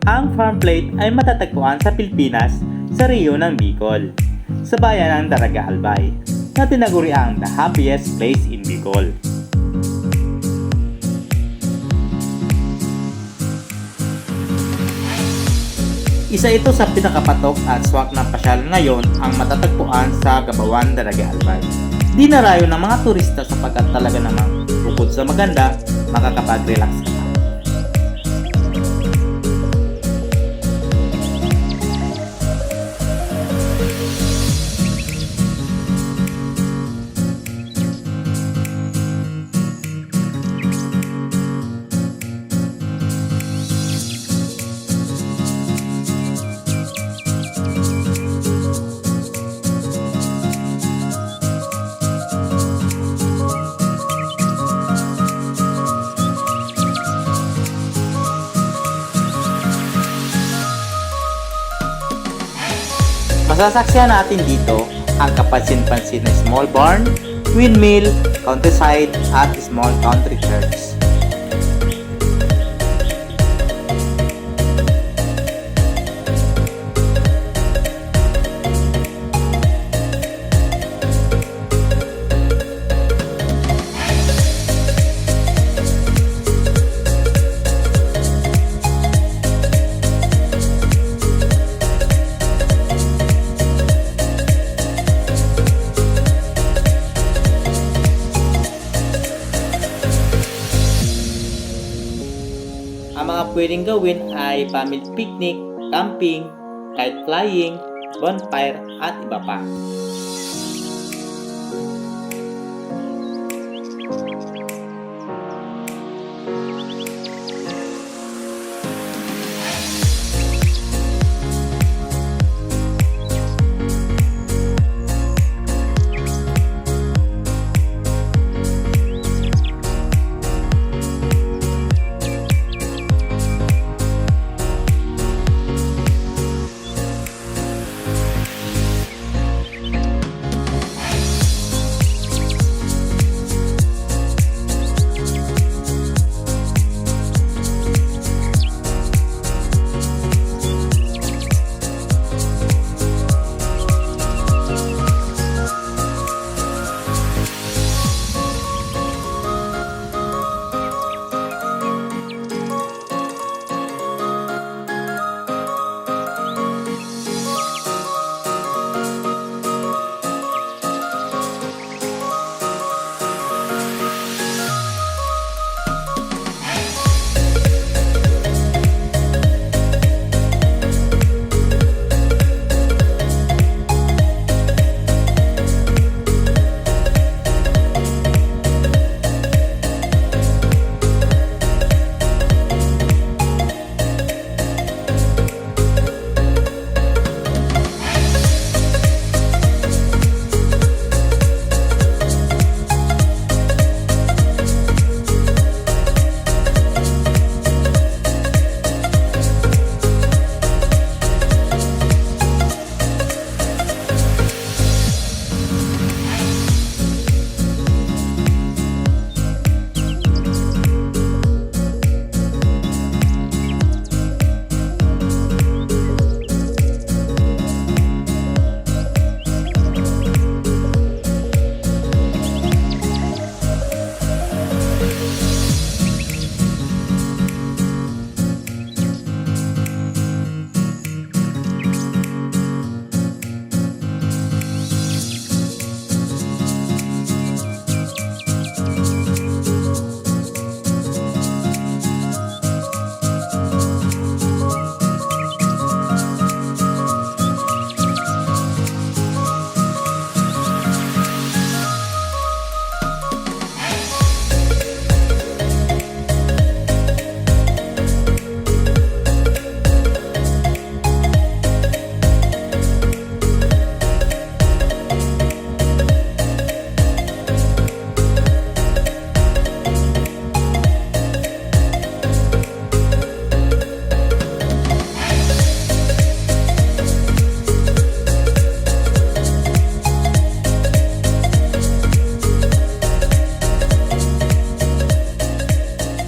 Ang Farmplate ay matatagpuan sa Pilipinas sa rehiyon ng Bicol, sa bayan ng Daraga Albay, na tinaguriang the happiest place in Bicol. Isa ito sa pinakapatok at swak ng pasyalan ngayon ang matatagpuan sa Gabawan, Daraga Albay. Dinarayo ng mga turista sapagkat talaga namang bukod sa maganda, makakapag-relax ka. Masasaksihan natin dito ang kapansin-pansin na small barn, windmill, countryside at small country church. Ang mga pwedeng gawin ay family picnic, camping, kite flying, bonfire at iba pa.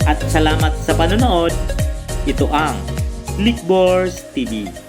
At salamat sa panonood. Ito ang Lickbors TV.